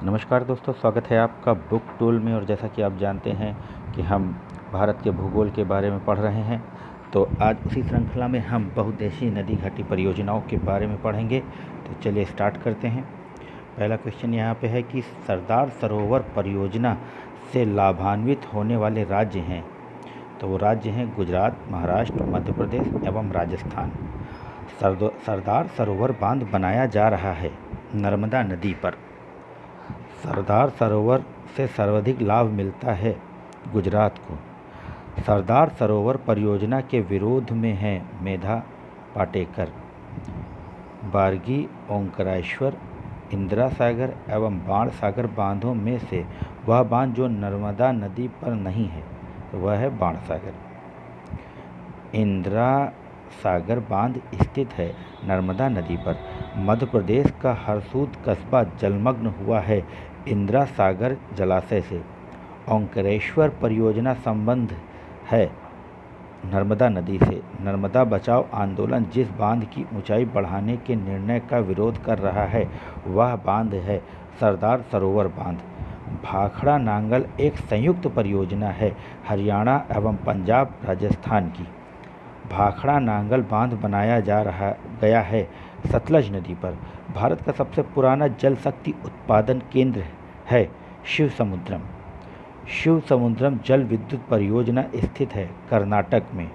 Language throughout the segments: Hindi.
नमस्कार दोस्तों, स्वागत है आपका बुक टूल में। और जैसा कि आप जानते हैं कि हम भारत के भूगोल के बारे में पढ़ रहे हैं, तो आज उसी श्रृंखला में हम बहुउद्देशीय नदी घाटी परियोजनाओं के बारे में पढ़ेंगे। तो चलिए स्टार्ट करते हैं। पहला क्वेश्चन यहाँ पे है कि सरदार सरोवर परियोजना से लाभान्वित होने वाले राज्य हैं। तो वो राज्य हैं गुजरात, महाराष्ट्र, मध्य प्रदेश एवं राजस्थान। सरदार सरोवर बांध बनाया जा रहा है नर्मदा नदी पर। सरदार सरोवर से सर्वाधिक लाभ मिलता है गुजरात को। सरदार सरोवर परियोजना के विरोध में हैं मेधा पाटेकर। बारगी, ओंकारेश्वर, इंदिरा सागर एवं बाण सागर बांधों में से वह बांध जो नर्मदा नदी पर नहीं है तो वह है बाण सागर। इंदिरा सागर बांध स्थित है नर्मदा नदी पर। मध्य प्रदेश का हरसूद कस्बा जलमग्न हुआ है इंदिरा सागर जलाशय से। ओंकारेश्वर परियोजना संबंध है नर्मदा नदी से। नर्मदा बचाओ आंदोलन जिस बांध की ऊंचाई बढ़ाने के निर्णय का विरोध कर रहा है वह बांध है सरदार सरोवर बांध। भाखड़ा नांगल एक संयुक्त परियोजना है हरियाणा एवं पंजाब राजस्थान की। भाखड़ा नांगल बांध बनाया गया है सतलज नदी पर। भारत का सबसे पुराना जल शक्ति उत्पादन केंद्र है शिव समुद्रम जल विद्युत परियोजना स्थित है कर्नाटक में।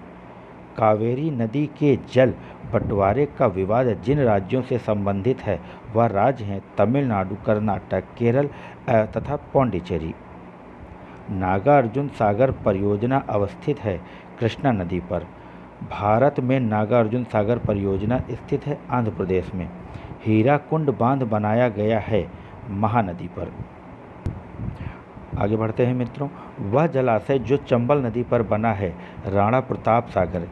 कावेरी नदी के जल बंटवारे का विवाद जिन राज्यों से संबंधित है वह राज्य हैं तमिलनाडु, कर्नाटक, केरल तथा पौंडीचेरी। नागार्जुन सागर परियोजना अवस्थित है कृष्णा नदी पर। भारत में नागार्जुन सागर परियोजना स्थित है आंध्र प्रदेश में। हीराकुंड बांध बनाया गया है महानदी पर। आगे बढ़ते हैं मित्रों। वह जलाशय जो चंबल नदी पर बना है राणा प्रताप सागर।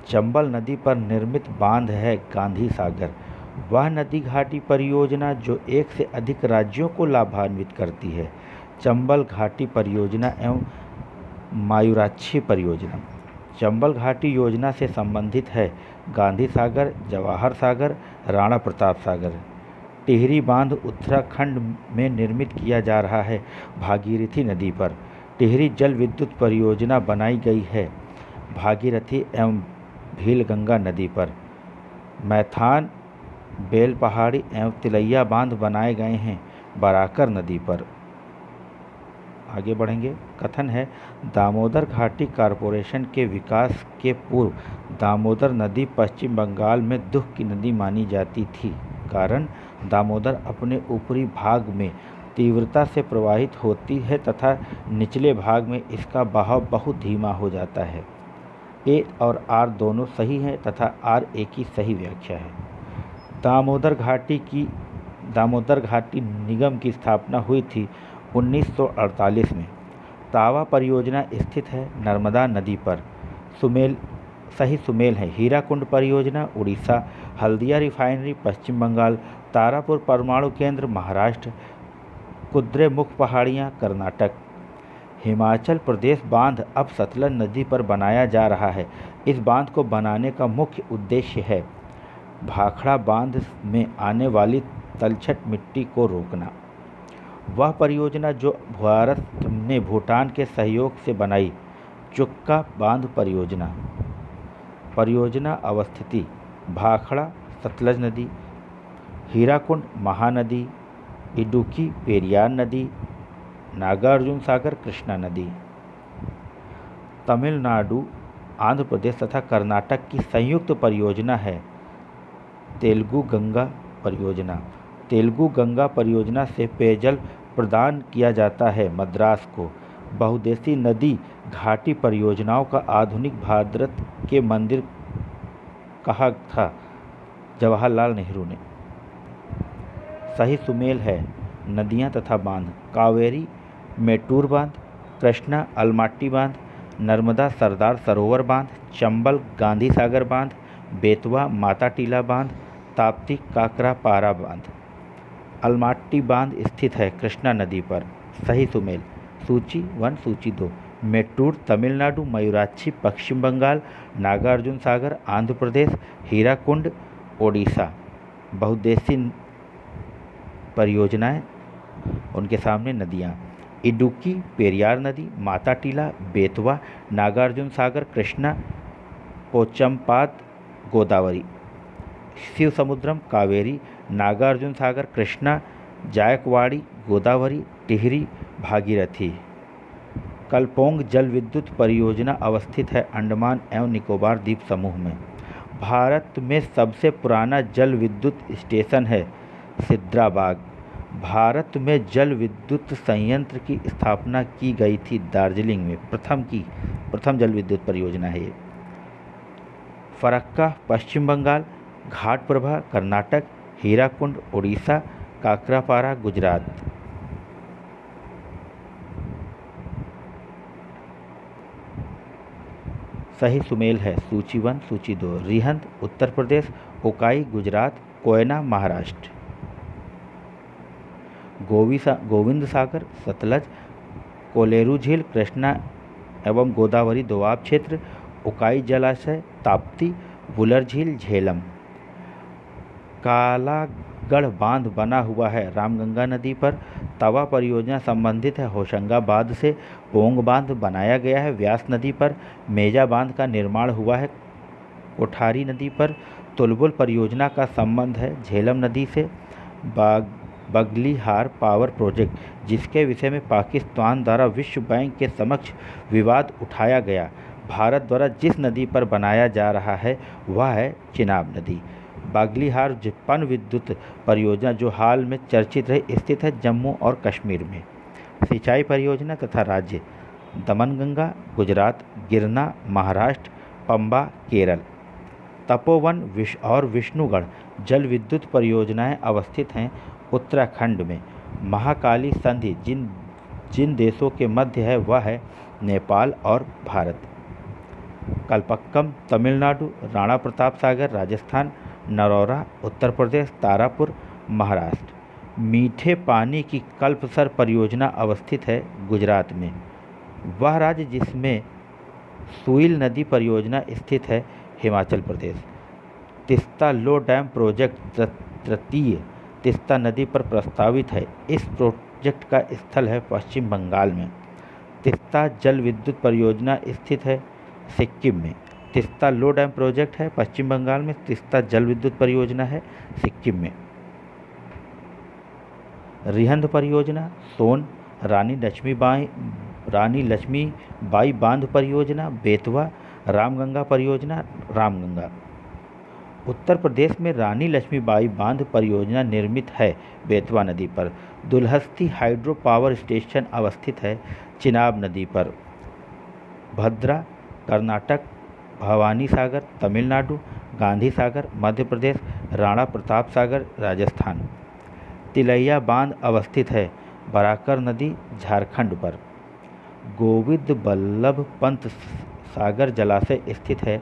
चंबल नदी पर निर्मित बांध है गांधी सागर। वह नदी घाटी परियोजना जो एक से अधिक राज्यों को लाभान्वित करती है चंबल घाटी परियोजना एवं मायूराक्षी परियोजना। चंबल घाटी योजना से संबंधित है गांधी सागर, जवाहर सागर, राणा प्रताप सागर। टिहरी बांध उत्तराखंड में निर्मित किया जा रहा है भागीरथी नदी पर। टिहरी जल विद्युत परियोजना बनाई गई है भागीरथी एवं भीलगंगा नदी पर। मैथान, बेलपहाड़ी एवं तिलैया बांध बनाए गए हैं बराकर नदी पर। आगे बढ़ेंगे। कथन है दामोदर घाटी कॉरपोरेशन के विकास के पूर्व दामोदर नदी पश्चिम बंगाल में दुख की नदी मानी जाती थी। कारण दामोदर अपने ऊपरी भाग में तीव्रता से प्रवाहित होती है तथा निचले भाग में इसका बहाव बहुत धीमा हो जाता है। ए और आर दोनों सही हैं तथा आर ए की सही व्याख्या है। दामोदर घाटी निगम की स्थापना हुई थी 1948 में। तावा परियोजना स्थित है नर्मदा नदी पर। सुमेल है। हीराकुंड परियोजना उड़ीसा। हल्दिया रिफाइनरी पश्चिम बंगाल। तारापुर परमाणु केंद्र महाराष्ट्र। कुद्रेमुख पहाड़ियाँ कर्नाटक। हिमाचल प्रदेश बांध अब सतलज नदी पर बनाया जा रहा है। इस बांध को बनाने का मुख्य उद्देश्य है भाखड़ा बांध में आने वाली तलछट मिट्टी को रोकना। वह परियोजना जो भारत ने भूटान के सहयोग से बनाई चुक्का बांध परियोजना अवस्थिति भाखड़ा सतलज नदी, हीराकुंड महानदी, इडुक्की पेरियार नदी, नागार्जुन सागर कृष्णा नदी। तमिलनाडु, आंध्र प्रदेश तथा कर्नाटक की संयुक्त परियोजना है तेलुगु गंगा परियोजना। तेलुगु गंगा परियोजना से पेयजल प्रदान किया जाता है मद्रास को। बहुउद्देशीय नदी घाटी परियोजनाओं का आधुनिक भारत के मंदिर कहा था जवाहरलाल नेहरू ने। सही सुमेल है नदियाँ तथा बांध। कावेरी मेटूर बांध, कृष्णा अलमाटी बांध, नर्मदा सरदार सरोवर बांध, चंबल गांधी सागर बांध, बेतवा माता टीला बांध, ताप्ती काकरा पारा बांध। अलमाटी बांध स्थित है कृष्णा नदी पर। सही सुमेल। सूची 1, सूची 2। मेट्टूर तमिलनाडु, मयूराक्षी पश्चिम बंगाल, नागार्जुन सागर आंध्र प्रदेश, हीराकुंड ओडिशा। बहुउद्देशीय परियोजनाएं उनके सामने नदियाँ इडुक्की, पेरियार नदी, माता टीला, बेतवा, नागार्जुन सागर, कृष्णा, पोचमपाद, गोदावरी। शिव समुद्रम, कावेरी, नागार्जुन सागर, कृष्णा, जायकवाड़ी, गोदावरी, टिहरी, भागीरथी। कलपोंग जल विद्युत परियोजना अवस्थित है अंडमान एवं निकोबार द्वीप समूह में। भारत में सबसे पुराना जल विद्युत स्टेशन है सिद्राबाग। भारत में जल विद्युत संयंत्र की स्थापना की गई थी दार्जिलिंग में, प्रथम जल विद्युत परियोजना है ये। फरक्का पश्चिम बंगाल, घाटप्रभा कर्नाटक, हीराकुंड उड़ीसा, काकरापारा गुजरात। सही सुमेल है सूची 1, सूची 2। रिहंद उत्तर प्रदेश, उकाई गुजरात, कोयना महाराष्ट्र। गोविंद सागर सतलज, कोलेरू झील कृष्णा एवं गोदावरी दोआब क्षेत्र, उकाई जलाशय ताप्ती, वुलर झील झेलम। कालागढ़ बांध बना हुआ है रामगंगा नदी पर। तवा परियोजना संबंधित है होशंगाबाद से। पोंग बांध बनाया गया है व्यास नदी पर। मेजा बांध का निर्माण हुआ है कोठारी नदी पर। तुलबुल परियोजना का संबंध है झेलम नदी से। बगलीहार पावर प्रोजेक्ट, जिसके विषय में पाकिस्तान द्वारा विश्व बैंक के समक्ष विवाद उठाया गया, भारत द्वारा जिस नदी पर बनाया जा रहा है वह है चिनाब नदी। बागलीहार पन विद्युत परियोजना जो हाल में चर्चित रही स्थित है जम्मू और कश्मीर में। सिंचाई परियोजना तथा राज्य दमनगंगा गुजरात, गिरना महाराष्ट्र, पंबा केरल। तपोवन और विष्णुगढ़ जल विद्युत परियोजनाएं अवस्थित हैं उत्तराखंड में। महाकाली संधि जिन देशों के मध्य है वह है नेपाल और भारत। कल्पक्कम तमिलनाडु, राणा प्रताप सागर राजस्थान, नरौरा उत्तर प्रदेश, तारापुर महाराष्ट्र। मीठे पानी की कल्पसर परियोजना अवस्थित है गुजरात में। वह राज्य जिसमें सुइल नदी परियोजना स्थित है हिमाचल प्रदेश। तिस्ता लो डैम प्रोजेक्ट तृतीय तिस्ता नदी पर प्रस्तावित है। इस प्रोजेक्ट का स्थल है पश्चिम बंगाल में। तिस्ता जल विद्युत परियोजना स्थित है सिक्किम में। तिस्ता लो डैम प्रोजेक्ट है पश्चिम बंगाल में। तिस्ता जल विद्युत परियोजना है सिक्किम में। रिहंद परियोजना सोन, रानी लक्ष्मीबाई बांध परियोजना बेतवा, रामगंगा परियोजना रामगंगा। उत्तर प्रदेश में रानी लक्ष्मीबाई बांध परियोजना निर्मित है बेतवा नदी पर। दुलहस्ती हाइड्रो पावर स्टेशन अवस्थित है चिनाब नदी पर। भद्रा कर्नाटक, भवानी सागर तमिलनाडु, गांधी सागर मध्य प्रदेश, राणा प्रताप सागर राजस्थान। तिलैया बांध अवस्थित है बराकर नदी झारखंड पर। गोविंद बल्लभ पंत सागर जलाशय स्थित है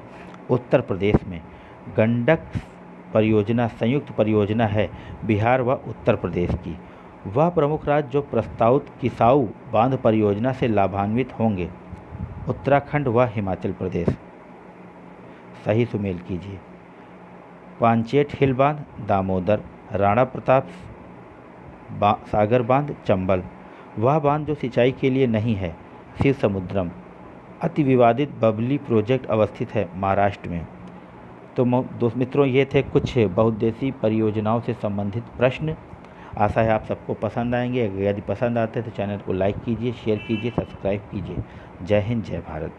उत्तर प्रदेश में। गंडक परियोजना संयुक्त परियोजना है बिहार व उत्तर प्रदेश की। वह प्रमुख राज्य जो प्रस्तावित किसाऊ बांध परियोजना से लाभान्वित होंगे उत्तराखंड व हिमाचल प्रदेश। सही सुमेल कीजिए। पांचेट हिल बांध दामोदर, राणा प्रताप सागर बांध चंबल। वह बांध जो सिंचाई के लिए नहीं है शिव समुद्रम। अति विवादित बबली प्रोजेक्ट अवस्थित है महाराष्ट्र में। तो दोस्त मित्रों, ये थे कुछ बहुउद्देशीय परियोजनाओं से संबंधित प्रश्न। आशा है आप सबको पसंद आएंगे। यदि पसंद आते हैं तो चैनल को लाइक कीजिए, शेयर कीजिए, सब्सक्राइब कीजिए। जय हिंद, जय भारत।